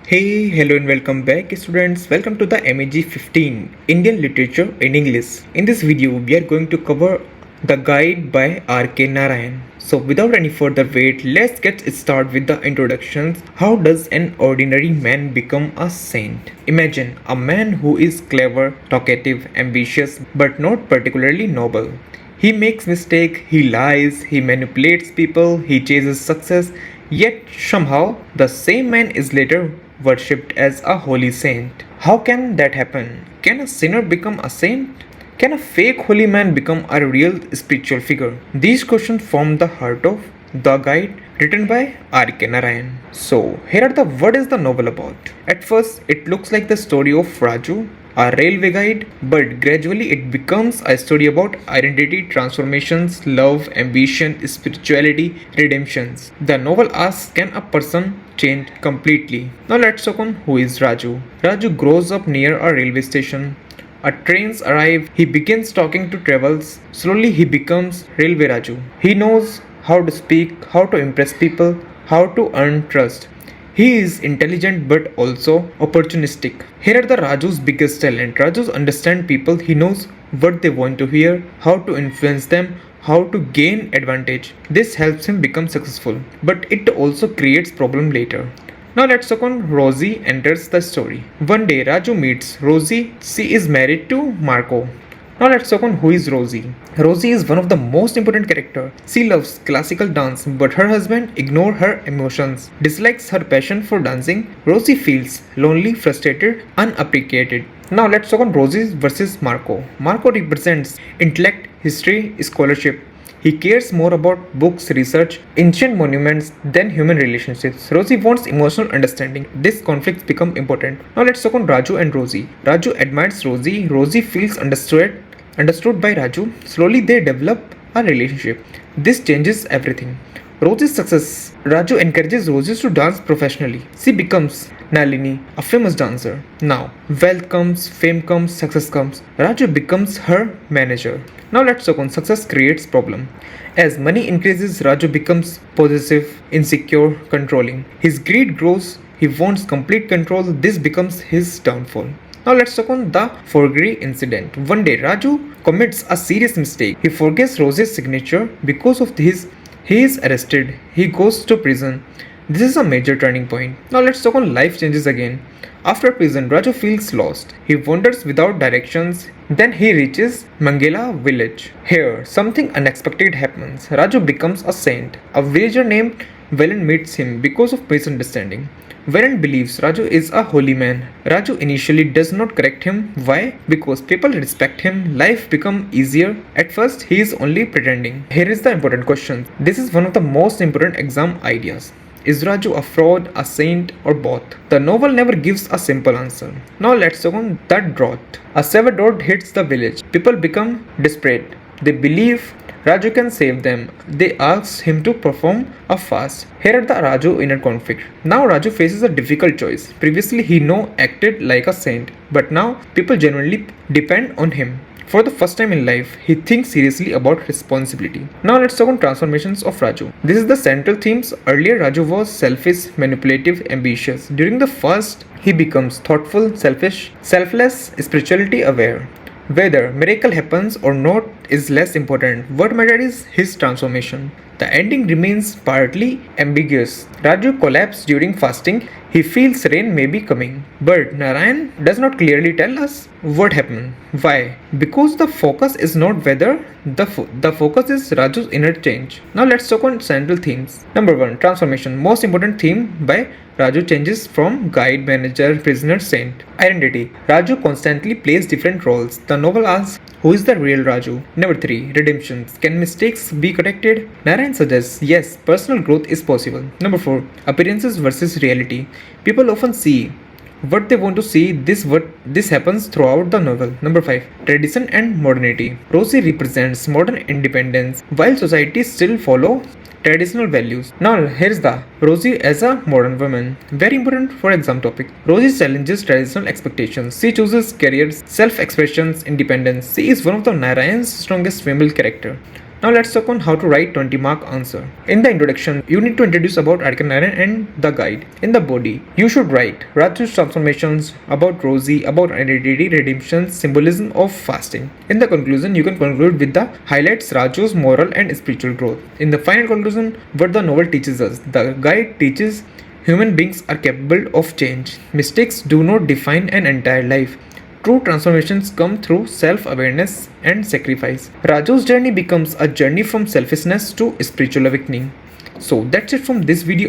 Hey, hello and welcome back students. Welcome to the MEG-15 Indian Literature in English. In this video, we are going to cover The Guide by R.K. Narayan. So without any further wait, let's get started with the introductions. How does an ordinary man become a saint? Imagine a man who is clever, talkative, ambitious, but not particularly noble. He makes mistakes, he lies, he manipulates people, he chases success, yet somehow the same man is later worshipped as a holy saint. How can that happen? Can a sinner become a saint? Can a fake holy man become a real spiritual figure? These questions form the heart of The Guide written by R.K. Narayan. So, here are the what is the novel about? At first, it looks like the story of Raju, a railway guide, but gradually it becomes a story about identity transformations, love, ambition, spirituality, redemptions. The novel asks, can a person change completely? Now let's talk on who is Raju. Raju grows up near a railway station. Trains arrive, he begins talking to travels. Slowly he becomes Railway Raju. He knows how to speak, how to impress people, how to earn trust. He is intelligent but also opportunistic. Here are the Raju's biggest talent. Raju understands people. He knows what they want to hear, how to influence them, how to gain advantage. This helps him become successful, but it also creates problem later. Now let's talk on Rosie enters the story. One day Raju meets Rosie. She is married to Marco. Now let's talk on who is Rosie. Rosie is one of the most important characters. She loves classical dance, but her husband ignores her emotions, dislikes her passion for dancing. Rosie feels lonely, frustrated, unappreciated. Now let's talk on Rosie versus Marco. Marco represents intellect, history, scholarship. He cares more about books, research, ancient monuments than human relationships. Rosie wants emotional understanding. These conflicts become important. Now let's talk on Raju and Rosie. Raju admires Rosie. Rosie feels understood by Raju. Slowly they develop a relationship. This changes everything. Rosie's success. Raju encourages Rosie to dance professionally. She becomes Nalini, a famous dancer. Now, wealth comes, fame comes, success comes. Raju becomes her manager. Now let's talk on success creates problem. As money increases, Raju becomes possessive, insecure, controlling. His greed grows. He wants complete control. This becomes his downfall. Now let's talk on the forgery incident. One day, Raju commits a serious mistake. He forgets Rosie's signature. Because of this, he is arrested. He goes to prison. This is a major turning point. Now let's talk on life changes again. After prison, Raju feels lost. He wanders without directions. Then he reaches Mangela village. Here, something unexpected happens. Raju becomes a saint. A villager named Velen meets him because of misunderstanding. Velen believes Raju is a holy man. Raju initially does not correct him. Why? Because people respect him. Life becomes easier. At first, he is only pretending. Here is the important question. This is one of the most important exam ideas. Is Raju a fraud, a saint, or both? The novel never gives a simple answer. Now let's talk on the drought. A severe drought hits the village. People become desperate. They believe Raju can save them. They ask him to perform a fast. Here are the Raju inner conflict. Now Raju faces a difficult choice. Previously he acted like a saint, but now people genuinely depend on him. For the first time in life, he thinks seriously about responsibility. Now let's talk on transformations of Raju. This is the central themes. Earlier Raju was selfish, manipulative, ambitious. During the first, he becomes thoughtful, selfish, selfless, spirituality aware. Whether miracle happens or not is less important. What matters is his transformation. The ending remains partly ambiguous. Raju collapsed during fasting. He feels rain may be coming. But Narayan does not clearly tell us what happened. Why? Because the focus is not weather, the focus is Raju's inner change. Now let's talk on central themes. Number 1, transformation. Most important theme by Raju changes from guide, manager, prisoner, saint. Identity. Raju constantly plays different roles. The novel asks, who is the real Raju? Number 3, redemptions. Can mistakes be corrected? Narayan suggests, yes, personal growth is possible. Number 4, appearances versus reality. People often see what they want to see. This happens throughout the novel. Number 5, tradition and modernity. Rosie represents modern independence while society still follow traditional values. Now here's the Rosie as a modern woman. Very important for exam topic. Rosie challenges traditional expectations. She chooses careers, self-expressions, independence. She is one of the Narayan's strongest female character. Now let's talk on how to write 20-mark answer. In the introduction, you need to introduce about R.K. Narayan and the guide. In the body, you should write Raju's transformations, about Rosie, about identity, redemption, symbolism of fasting. In the conclusion, you can conclude with the highlights Raju's moral and spiritual growth. In the final conclusion, what the novel teaches us. The guide teaches human beings are capable of change. Mistakes do not define an entire life. True transformations come through self-awareness and sacrifice. Raju's journey becomes a journey from selfishness to spiritual awakening. So that's it from this video.